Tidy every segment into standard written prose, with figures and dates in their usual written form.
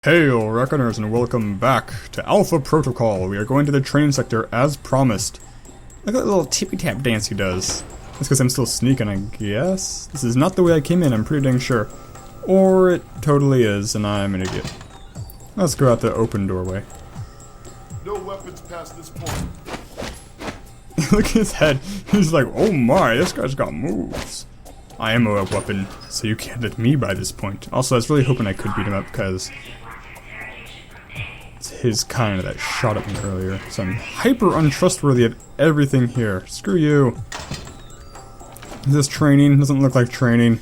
Hail, Reckoners, and welcome back to Alpha Protocol. We are going to the training sector as promised. Look at that little tippy-tap dance he does. That's because I'm still sneaking, I guess. This is not the way I came in, I'm pretty dang sure. Or it totally is, and I'm an idiot. Let's go out the open doorway. No weapons past this point. Look at his head. He's like, oh my, this guy's got moves. I am a weapon, so you can't hit me by this point. Also, I was really hoping I could beat him up, because it's his kind that shot at me earlier. So I'm hyper untrustworthy of everything here. Screw you. This training doesn't look like training.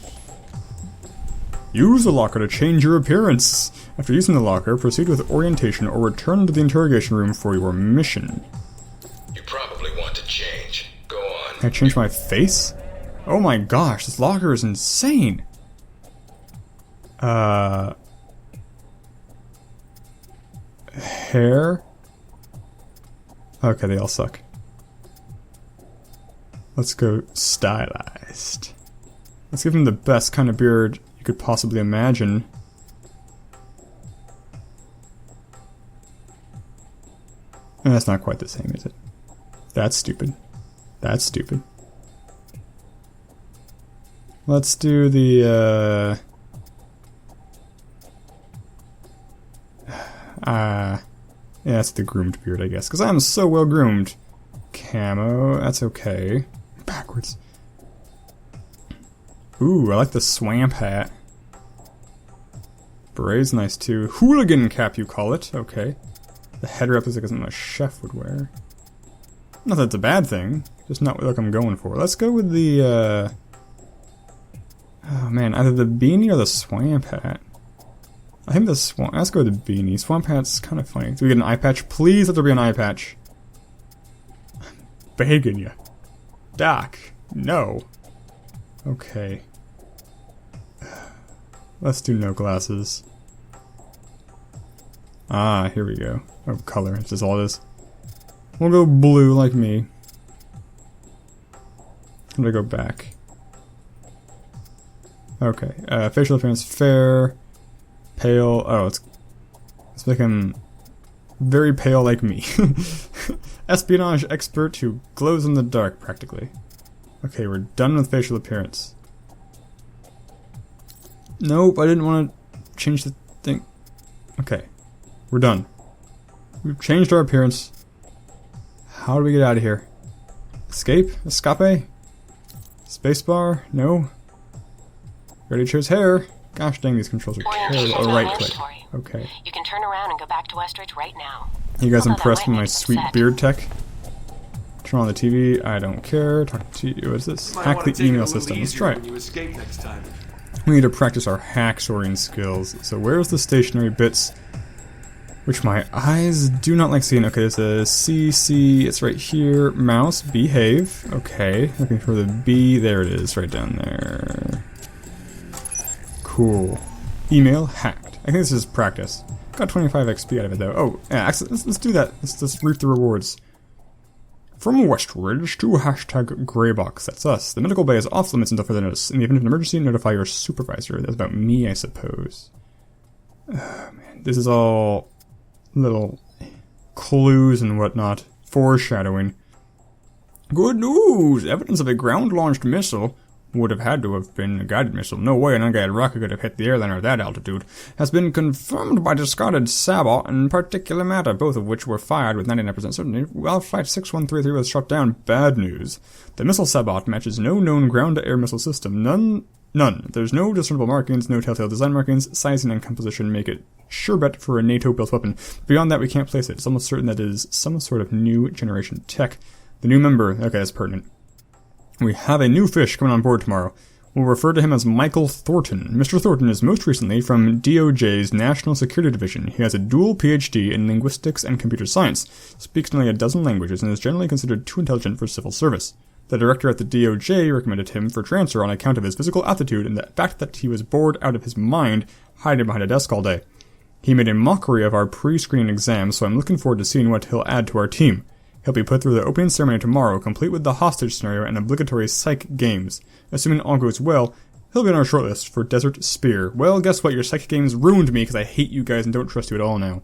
Use the locker to change your appearance. After using the locker, proceed with orientation or return to the interrogation room for your mission. You probably want to change. Go on. Can I change my face? Oh my gosh, this locker is insane. Hair? Okay, they all suck. Let's go stylized. Let's give him the best kind of beard you could possibly imagine. And that's not quite the same, is it? That's stupid. That's stupid. Let's do the, yeah, that's the groomed beard, I guess, because I'm so well groomed. Camo, that's okay. Backwards. Ooh, I like the swamp hat. Beret's nice too. Hooligan cap, you call it. Okay. The head wrap looks like something a chef would wear. Not that it's a bad thing, just not what I'm going for. Let's go with the, oh man, either the beanie or the swamp hat. I think the swamp. Let's go with the beanie. Swamp hat's kind of funny. Do we get an eye patch? Please let there be an eye patch. I'm begging you. Doc, no. Okay. Let's do no glasses. Ah, here we go. Oh, color. It's just all it is. We'll go blue like me. I'm gonna go back. Okay. Facial appearance fair. Pale. Oh, let's make him very pale like me. Espionage expert who glows in the dark, practically. Okay, we're done with facial appearance. Nope, I didn't want to change the thing. Okay, we're done. We've changed our appearance. How do we get out of here? Escape? Escape? Spacebar? No. Already chose hair. Gosh dang, these controls are terrible. Oh, right click. Okay. You can turn around and go back to Westridge right now. You guys impressed with my sweet beard tech? Turn on the TV. I don't care. Talk to you. What is this? Hack the email system. Let's try it. We need to practice our hack sorting skills. So where's the stationary bits? Which my eyes do not like seeing. Okay, there's a CC. It's right here. Mouse. Behave. Okay. Looking for the B. There it is. Right down there. Cool. Email hacked. I think this is practice. Got 25 XP out of it though. Oh, yeah, let's do that. Let's reap the rewards. From Westridge to hashtag Greybox. That's us. The medical bay is off limits until further notice. In the event of an emergency, notify your supervisor. That's about me, I suppose. Oh, man. This is all little clues and whatnot. Foreshadowing. Good news! Evidence of a ground-launched missile would have had to have been a guided missile. No way an unguided rocket could have hit the airliner at that altitude. Has been confirmed by discarded sabot and particulate matter, both of which were fired with 99% certainty while Flight 6133 was shot down. Bad news. The missile sabot matches no known ground-to-air missile system. None. There's no discernible markings, no telltale design markings. Sizing and composition make it sure bet for a NATO-built weapon. Beyond that, we can't place it. It's almost certain that it is some sort of new generation tech. The new member. Okay, that's pertinent. We have a new fish coming on board tomorrow. We'll refer to him as Michael Thorton. Mr. Thornton is most recently from DOJ's National Security Division. He has a dual PhD in linguistics and computer science, speaks nearly a dozen languages, and is generally considered too intelligent for civil service. The director at the DOJ recommended him for transfer on account of his physical aptitude and the fact that he was bored out of his mind hiding behind a desk all day. He made a mockery of our pre-screening exam, so I'm looking forward to seeing what he'll add to our team. He'll be put through the opening ceremony tomorrow, complete with the hostage scenario and obligatory psych games. Assuming all goes well, He'll be on our shortlist for Desert Spear. Well, guess what? Your psychic games ruined me because I hate you guys and don't trust you at all now.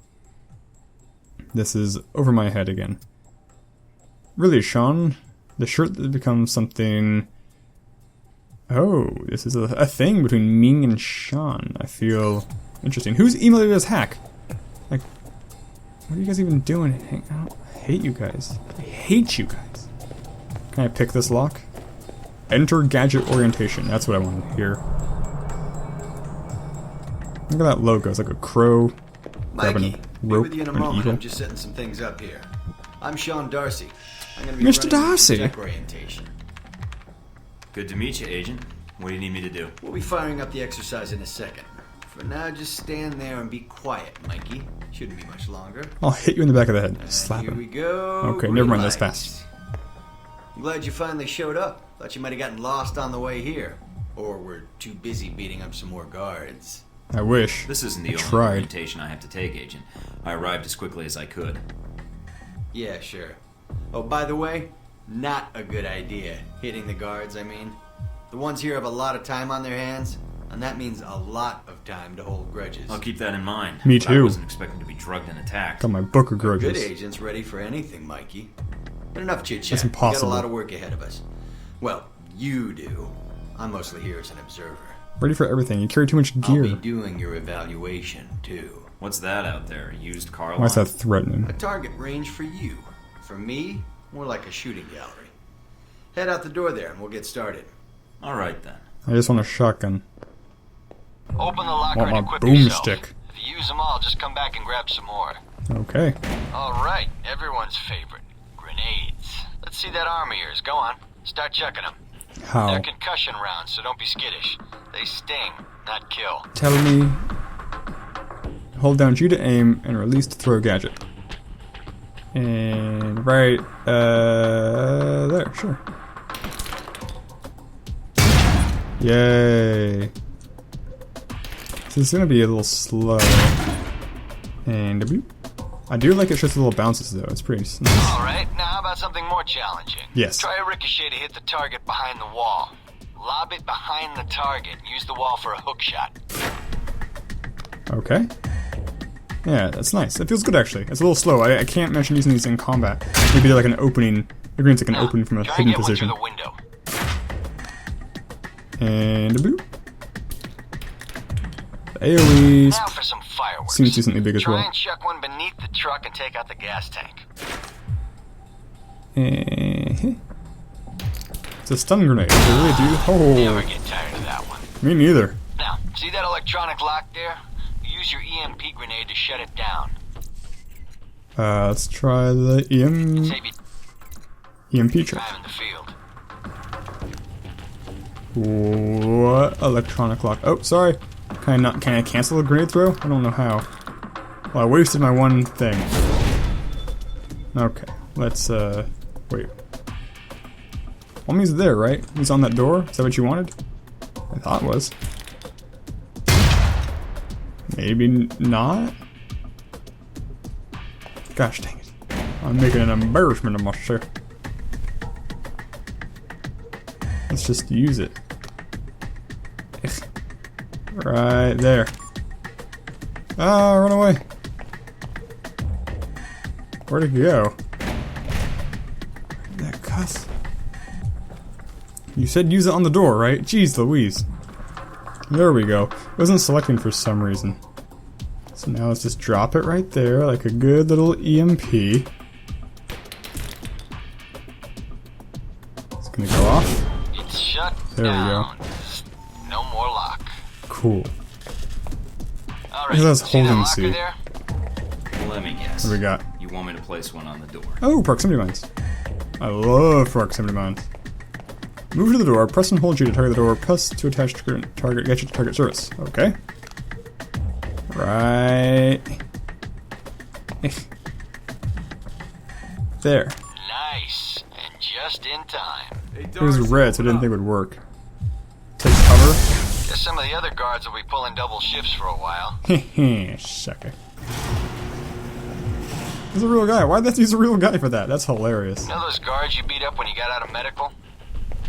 This is over my head again. Really, Sean? The shirt that becomes something... Oh, this is a thing between Ming and Sean. I feel interesting. Who's emailing this hack? Like, what are you guys even doing? Hang out. I hate you guys. I hate you guys. Can I pick this lock? Enter gadget orientation. That's what I want to hear. Look at that logo. It's like a crow grabbing a rope with you in a and an moment. eagle. I'm just setting some things up here. I'm Sean Darcy. I'm gonna be Mr. running Darcy. tech orientation. Good to meet you, Agent. What do you need me to do? We'll be firing up the exercise in a second. For now, just stand there and be quiet, Mikey. Shouldn't be much longer. I'll hit you in the back of the head. Slap Here him. we go. Okay, Green never mind. That's lights. fast. I'm glad you finally showed up. Thought you might have gotten lost on the way here. Or were too busy beating up some more guards. I wish. This isn't I the only tried. orientation I have to take, Agent. I arrived as quickly as I could. Yeah, sure. Oh, by the way, not a good idea. Hitting the guards, I mean. The ones here have a lot of time on their hands, and that means a lot of time to hold grudges. I'll keep that in mind. Me But I too. wasn't expecting to be drugged and attacked. Got my book of Good grudges. agent's ready for anything, Mikey. But enough chit-chat. That's We got impossible. a lot of work ahead of us. Well, you do. I'm mostly here as an observer. Ready for everything. You carry too much I'll be gear. doing your evaluation, too. What's that out there? A used car Why is that lot? threatening? A target range for you. For me, more like a shooting gallery. Head out the door there and we'll get started. All right, then. I just want a shotgun. Open the locker Want and my equip yourself. boomstick. If you use them all, just come back and grab some more. Okay. All right, everyone's favorite, grenades. Let's see that arm of yours. Go on, start chucking them. How? They're concussion rounds, so don't be skittish. They sting, not kill. Tell me. Hold down G to aim and release to throw gadget. And right there, sure. Yay. This is gonna be a little slow. And a boop. I do like it just little bounces though. It's pretty nice. All right, now how about something more challenging? Yes. Try a ricochet to hit the target behind the wall. Lob it behind the target and use the wall for a hook shot. Okay. Yeah, that's nice. It feels good actually. It's a little slow. I can't mention using these in combat. Maybe they're like an opening. Maybe it's like an Now, opening from a try hidden and get position. one through the window. And a boop. AoEs. Now for some fireworks. Seems decently big as Try well. and chuck one beneath the truck and take out the gas tank. It's a stun grenade. They really do. Never Oh, get tired of that one. me neither. Now, see that electronic lock there? Use your EMP grenade to shut it down. Let's try the Save you EMP check. time in the field. What electronic lock? Oh, sorry. Can I cancel a grenade throw? I don't know how. Well, I wasted my one thing. Okay, let's wait. Well, he's there, right? He's on that door. Is that what you wanted? I thought it was. Maybe not. Gosh dang it! I'm making an embarrassment of myself. Let's just use it. Right there. Ah, run away. Where'd it go? That cuss. You said use it on the door, right? Jeez Louise. There we go. It wasn't selecting for some reason. So now let's just drop it right there like a good little EMP. It's gonna go off. It's shut There we down. No more lock. Cool. All Look at those right, see that holding locker C. there? Let me guess. What do we got? You want me to place one on the door? Oh, proximity mines. I love proximity mines. Move to the door, press and hold G to target the door, press to attach to target, get you to target surface. Okay. Right. There. Nice, and just in time. It was red, so I didn't think it would work. Take cover. Guess some of the other guards will be pulling double shifts for a while. Heh, sucker. He's a real guy. Why'd they use a real guy for that? That's hilarious. You know those guards you beat up when you got out of medical?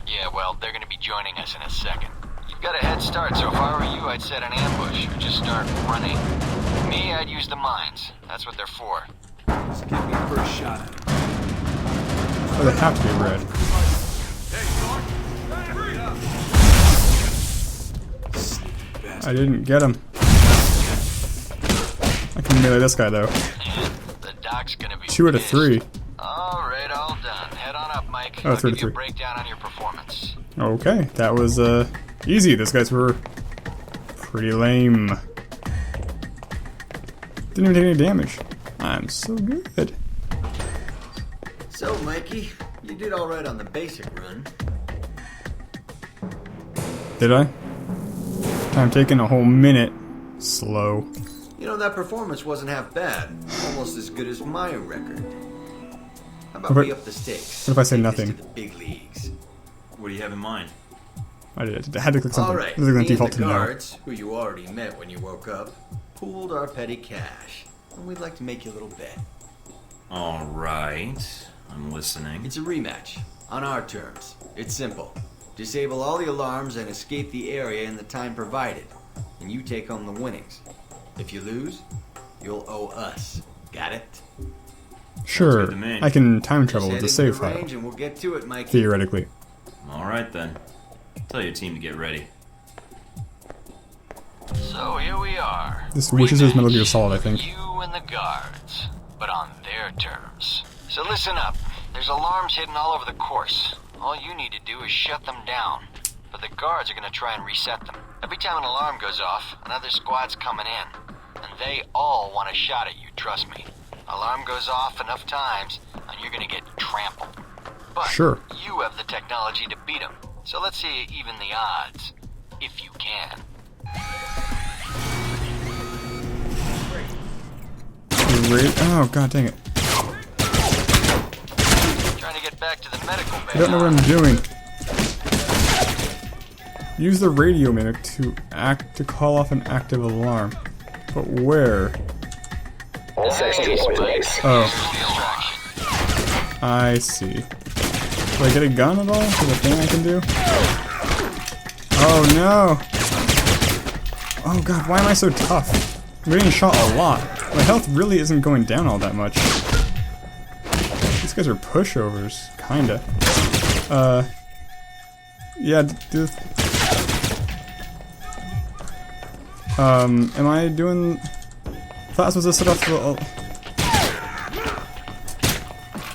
Yeah, well, they're gonna be joining us in a second. You You've got a head start, so if I were you, I'd set an ambush or just start running. Me, I'd use the mines. That's what they're for. Just give me a first shot at him. Oh, they have to be red. I didn't get him. I can melee this guy though. The doc's gonna be 2 out of 3. Alright, all done. Head on up, Mike. Oh, I'll 3 give to you a 3. breakdown on your performance. Okay, that was easy. Those guys were pretty lame. Didn't even take any damage. I'm so good. So, Mikey, you did all right on the basic run. Did I? Time taken a whole minute. Slow. You know, that performance wasn't half bad. Almost as good as my record. How about What if we I- up the stakes? what if I say Take this nothing? to the big leagues. What do you have in mind? I had to click something. All right, This is gonna me and default the to no. guards, who you already met when you woke up, pooled our petty cash. And we'd like to make you a little bet. All right, I'm listening. It's a rematch, on our terms. It's simple. Disable all the alarms and escape the area in the time provided. And you take home the winnings. If you lose, you'll owe us. Got it? Sure, good to me. I can time travel Just with head the into save the file. range and we'll get to it, Mikey. Theoretically. All right then. Tell your team to get ready. So here we are. This wishes it was Metal Gear Rematch. Solid, I think. You and the guards, but on their terms. So listen up. There's alarms hidden all over the course. All you need to do is shut them down. But the guards are going to try and reset them. Every time an alarm goes off, another squad's coming in. And they all want a shot at you, trust me. Alarm goes off enough times, and you're going to get trampled. But Sure. you have the technology to beat them. So let's see you even the odds. If you can. Oh, god dang it. Trying to get back to the medical bay. I don't know what I'm doing. Use the radio mimic to call off an active alarm. But where? Oh, I see. Do I get a gun at all? Is there a thing I can do? Oh no! Oh god, why am I so tough? I'm getting shot a lot. My health really isn't going down all that much. These guys are pushovers, kinda. Yeah, am I doing... I thought I was supposed to set off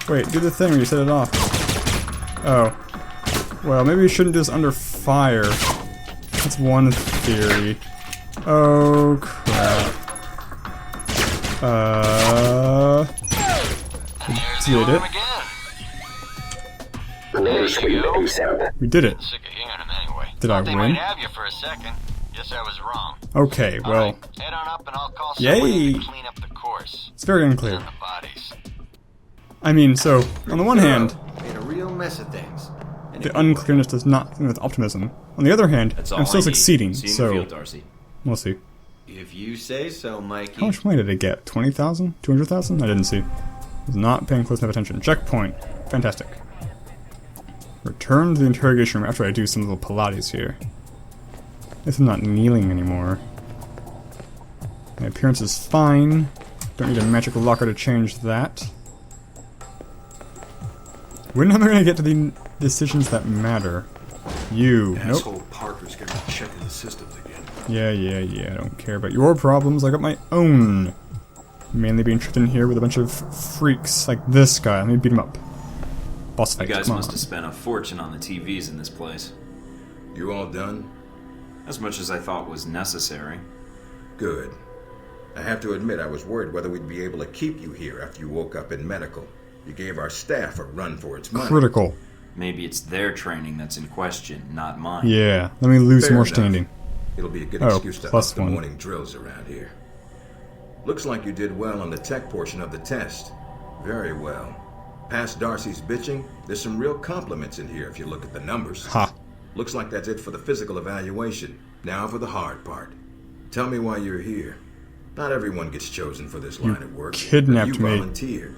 the... Wait, do the thing where you set it off. Oh. Well, maybe we shouldn't do this under fire. That's one theory. Oh, crap. Did it. We did it. Sick of hearing him anyway. Did I Thought they win? might have you for a second. Guess I was wrong. Okay, well, Alright, head on up and I'll call somebody Yay. to clean up the course. it's very unclear. And the bodies. I mean, so, on the one hand, Made a real mess of things. And the unclearness does not fill me with optimism. On the other hand, That's all I'm still I need. succeeding, See you in the so field, Darcy. we'll see. if you say so, Mikey. How much money did I get? 20,000? 200,000? I didn't see. Was not paying close enough attention. Checkpoint. Fantastic. Return to the interrogation room after I do some little Pilates here. Guess I'm not kneeling anymore. My appearance is fine. Don't need a magic locker to change that. When am I going to get to the decisions that matter? You. Nope. Asshole Parker's gonna be checking the systems again. Yeah. I don't care about your problems. I got my own. Mainly being tripped in here with a bunch of freaks like this guy. Let me beat him up. Boss You fight. guys Come must on. have spent a fortune on the TVs in this place. You all done? As much as I thought was necessary. Good. I have to admit I was worried whether we'd be able to keep you here after you woke up in medical. You gave our staff a run for its money. Critical. Maybe it's their training that's in question, not mine. Yeah. Let me lose Fair more enough. standing. It'll be a good Oh, excuse to plus up the one. morning drills around here. Looks like you did well on the tech portion of the test. Very well. Past Darcy's bitching, there's some real compliments in here if you look at the numbers. Ha. Looks like that's it for the physical evaluation. Now for the hard part. Tell me why you're here. Not everyone gets chosen for this line of work. kidnapped but me. you volunteered.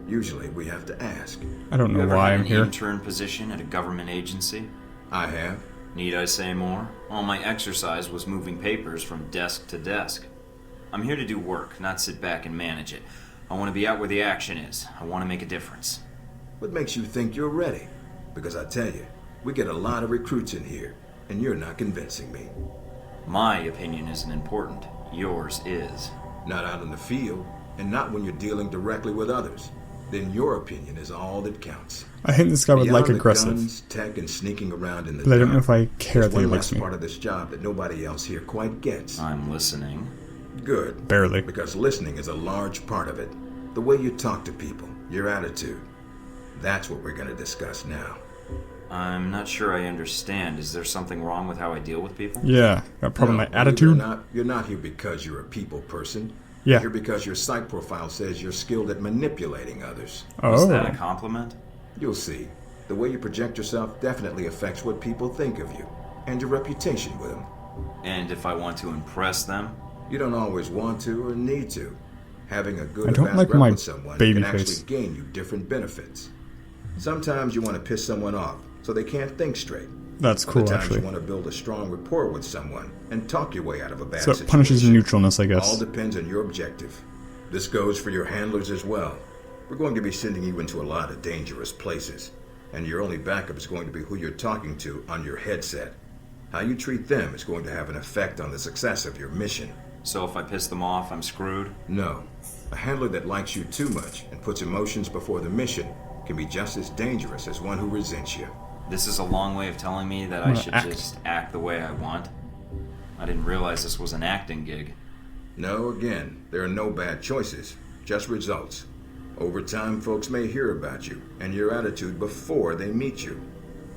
Usually we have to ask. I don't You know ever why had I'm an here. intern position at a government agency? I have. Need I say more? All my exercise was moving papers from desk to desk. I'm here to do work, not sit back and manage it. I want to be out where the action is. I want to make a difference. What makes you think you're ready? Because I tell you, we get a lot of recruits in here, and you're not convincing me. My opinion isn't important. Yours is. Not out in the field, and not when you're dealing directly with others. Then your opinion is all that counts. I think this guy would like Beyond the aggressive. guns, tech, and sneaking around in the But I don't know dark, if I care there's that he one likes last me. part of this job that nobody else here quite gets. I'm listening. Good. Barely. Because listening is a large part of it. The way you talk to people, your attitude. That's what we're going to discuss now. I'm not sure I understand. Is there something wrong with how I deal with people? Yeah, got a problem with my No, believe it or attitude. not, you're not here because you're a people person. Yeah. You're here because your psych profile says you're skilled at manipulating others. Is that a Oh. compliment? You'll see. The way you project yourself definitely affects what people think of you, and your reputation with them. And if I want to impress them? You don't always want to or need to. Having a good I or don't bad like rep my with someone baby can face. actually gain you different benefits. Sometimes you want to piss someone off so they can't think straight. That's Other cool, times actually. you want to build a strong rapport with someone and talk your way out of a bad So situation. it punishes neutralness, I All guess. depends on your objective. This goes for your handlers as well. We're going to be sending you into a lot of dangerous places, and your only backup is going to be who you're talking to on your headset. How you treat them is going to have an effect on the success of your mission. So if I piss them off, I'm screwed? No. A handler that likes you too much and puts emotions before the mission can be just as dangerous as one who resents you. This is a long way of telling me that I wanna should act. just act the way I want. I didn't realize this was an acting gig. No, again, there are no bad choices, just results. Over time, folks may hear about you and your attitude before they meet you.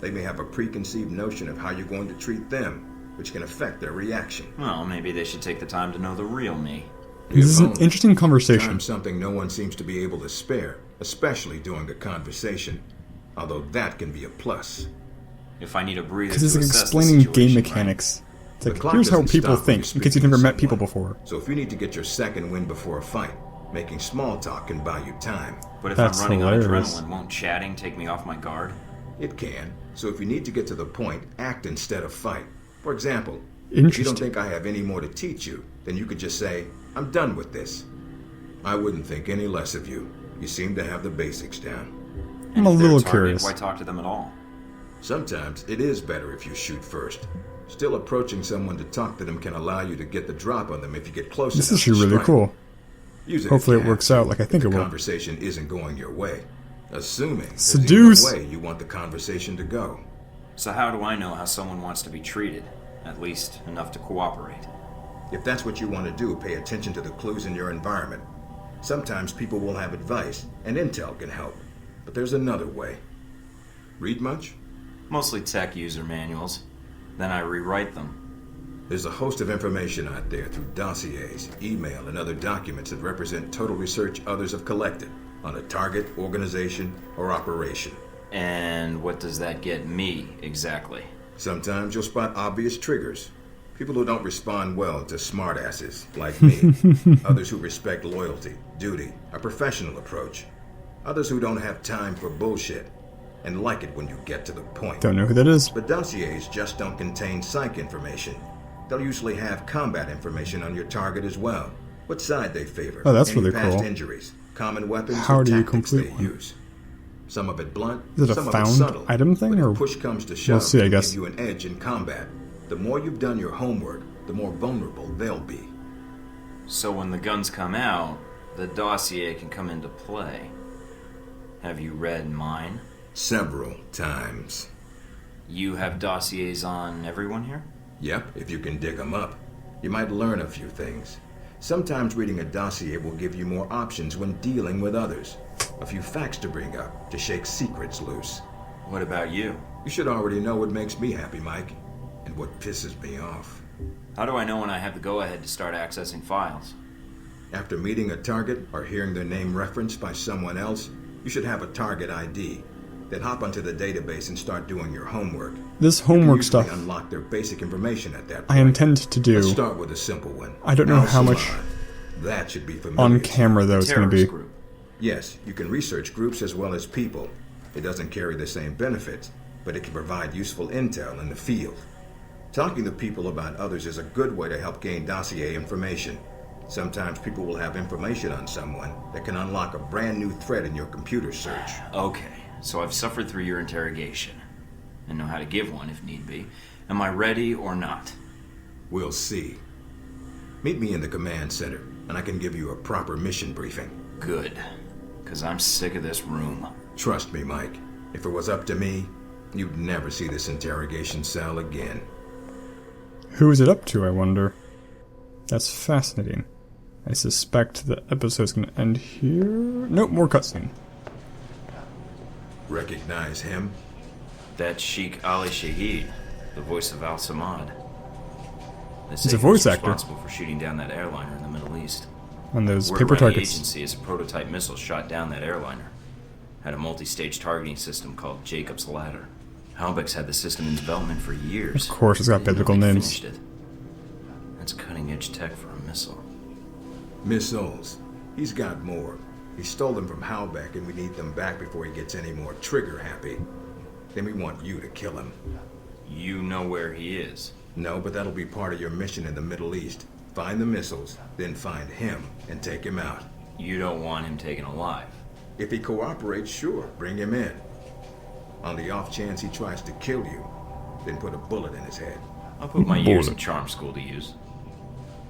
They may have a preconceived notion of how you're going to treat them, which can affect their reaction. Well, maybe they should take the time to know the real me. This is If an only. interesting conversation. Time's something no one seems to be able to spare, especially during a conversation, although that can be a plus. If I need a breather Because to it's assess explaining the game situation, mechanics. It's The like, clock here's how doesn't people stop when think, you're because you've speaking never to met people someone. before. So if you need to get your second win before a fight, making small talk can buy you time. But if That's I'm running hilarious. on adrenaline, won't chatting take me off my guard? It can. So if you need to get to the point, act instead of fight. For example, if you Interesting. don't think I have any more to teach you, then you could just say, I'm done with this. I wouldn't think any less of you. You seem to have the basics down. I'm a If they're little targeted, curious. Why talk to them at all? Sometimes it is better if you shoot first. Still, approaching someone to talk to them can allow you to get the drop on them if you get close This enough is to really strike. cool. Use Hopefully if it you works have out to, like I think if it the will. conversation isn't going your way. Assuming there's Seduce. even a way you want the conversation to go. So how do I know how someone wants to be treated? At least enough to cooperate. If that's what you want to do, pay attention to the clues in your environment. Sometimes people will have advice, and intel can help. But there's another way. Read much? Mostly tech user manuals. Then I rewrite them. There's a host of information out there through dossiers, email, and other documents that represent total research others have collected on a target, organization, or operation. And what does that get me, exactly? Sometimes you'll spot obvious triggers. People who don't respond well to smartasses, like me. Others who respect loyalty, duty, a professional approach. Others who don't have time for bullshit, and like it when you get to the point. Don't know who that is. But dossiers just don't contain psych information. They'll usually have combat information on your target as well. What side they favor. Oh, that's any really past cool. injuries, common weapons, How or do you tactics complete they one? use. Some of it blunt, Is it a some of found it subtle. item thing, but if or- push comes to shove, see, I it'll guess. give you an edge in combat. The more you've done your homework, the more vulnerable they'll be. So when the guns come out, the dossier can come into play. Have you read mine? Several times. You have dossiers on everyone here? Yep, if you can dig them up. You might learn a few things. Sometimes reading a dossier will give you more options when dealing with others. A few facts to bring up, to shake secrets loose. What about you? You should already know what makes me happy, Mike, and what pisses me off. How do I know when I have the go-ahead to start accessing files? After meeting a target or hearing their name referenced by someone else, you should have a target ID. Then hop onto the database and start doing your homework. This You can homework usually stuff unlock their basic information at that I point. intend to Let's do start with a simple one. I don't know Al how much Samad. That should be familiar. on to you. camera, though, it's going to be. Terrorist group. Yes, you can research groups as well as people. It doesn't carry the same benefits, but it can provide useful intel in the field. Talking to people about others is a good way to help gain dossier information. Sometimes people will have information on someone that can unlock a brand new thread in your computer search. Okay, so I've suffered through your interrogation and know how to give one if need be. Am I ready or not? We'll see. Meet me in the command center, and I can give you a proper mission briefing. Good, because I'm sick of this room. Trust me, Mike. If it was up to me, you'd never see this interrogation cell again. Who is it up to, I wonder? That's fascinating. I suspect the episode's gonna end here. Nope, more cutscene. Recognize him? That's Sheikh Ali Shahid, the voice of Al-Samad. He's a voice actor. Responsible for shooting down that airliner in the Middle East. On those Word paper around the targets. agency is a prototype missile shot down that airliner. Had a multi-stage targeting system called Jacob's Ladder. Halbeck's had the system in development for years. Of course, it's got Didn't know biblical they'd names. finished it. That's cutting-edge tech for a missile. Missiles. He's got more. He stole them from Halbeck, and we need them back before he gets any more trigger-happy. Then we want you to kill him. You know where he is. No, but that'll be part of your mission in the Middle East. Find the missiles, then find him and take him out. You don't want him taken alive. If he cooperates, sure, bring him in. On the off chance he tries to kill you, then put a bullet in his head. I'll put my years in charm school to use.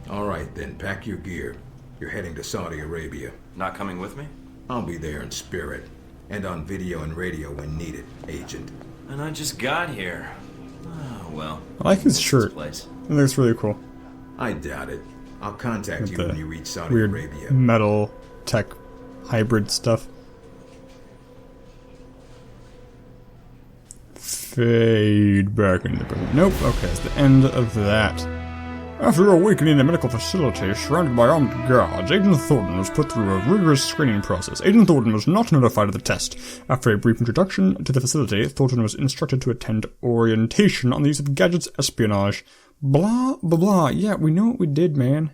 All right, then, pack your gear. You're heading to Saudi Arabia. Not coming with me? I'll be there in spirit, and on video and radio when needed, Agent. And I just got here. Oh, well. I like his this shirt. place. It looks really cool. I doubt it. I'll contact With you the when you reach Saudi weird Arabia. metal tech hybrid stuff. Fade back into the present. Nope. Okay, it's the end of that. After awakening in a medical facility surrounded by armed guards, Agent Thornton was put through a rigorous screening process. Agent Thornton was not notified of the test. After a brief introduction to the facility, Thornton was instructed to attend orientation on the use of gadgets, espionage. Blah, blah, blah. Yeah, we know what we did, man.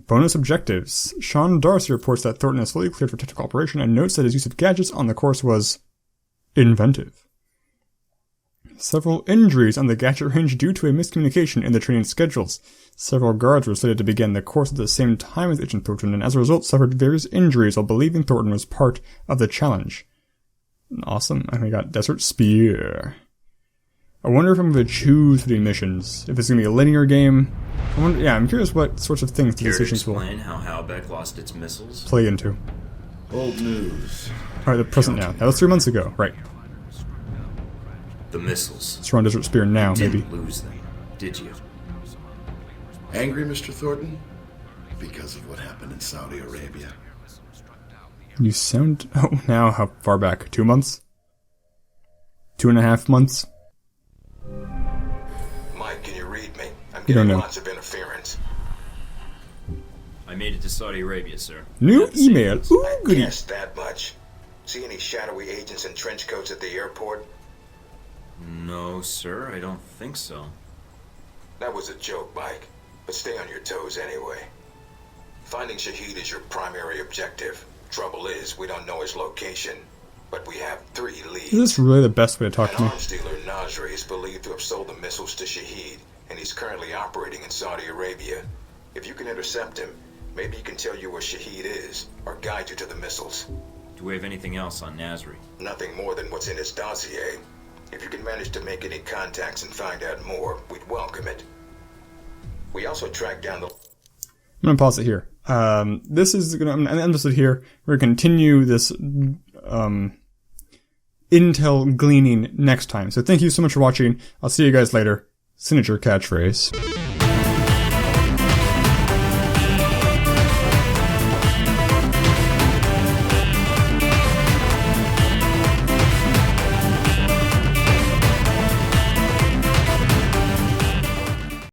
Bonus objectives. Sean Darcy reports that Thornton is fully cleared for technical operation and notes that his use of gadgets on the course was inventive. Several injuries on the gadget range due to a miscommunication in the training schedules. Several guards were slated to begin the course at the same time as Agent Thornton, and as a result suffered various injuries while believing Thornton was part of the challenge. Awesome. And we got Desert Spear. I wonder if I'm going to choose between missions. If it's going to be a linear game. I'm curious what sorts of things the Care to decisions will explain how Halbeck lost its missiles? play into. Old news. Alright, the present now. That was 3 months ago, right. The missiles. Let's run Desert Spear now, maybe. Didn't lose them, did you? Angry, Mr. Thornton? Because of what happened in Saudi Arabia. You sound... Oh, now how far back? 2 months? 2.5 months? Mike, can you read me? I'm You don't getting know. lots of interference. I made it to Saudi Arabia, sir. New Got the same email. ones. Ooh, I goody. guessed that much. See any shadowy agents in trench coats at the airport? No, sir, I don't think so. That was a joke, Mike. But stay on your toes anyway. Finding Shahid is your primary objective. Trouble is, we don't know his location. But we have 3 leads. Is this really the best way to talk An to me? arms dealer, Nasri, is believed to have sold the missiles to Shahid, and he's currently operating in Saudi Arabia. If you can intercept him, maybe he can tell you where Shahid is, or guide you to the missiles. Do we have anything else on Nasri? Nothing more than what's in his dossier. If you can manage to make any contacts and find out more, we'd welcome it. We also tracked down the... I'm gonna pause it here. This is gonna... I'm gonna end this here. We're gonna continue this, intel gleaning next time. So thank you so much for watching. I'll see you guys later. Signature catchphrase.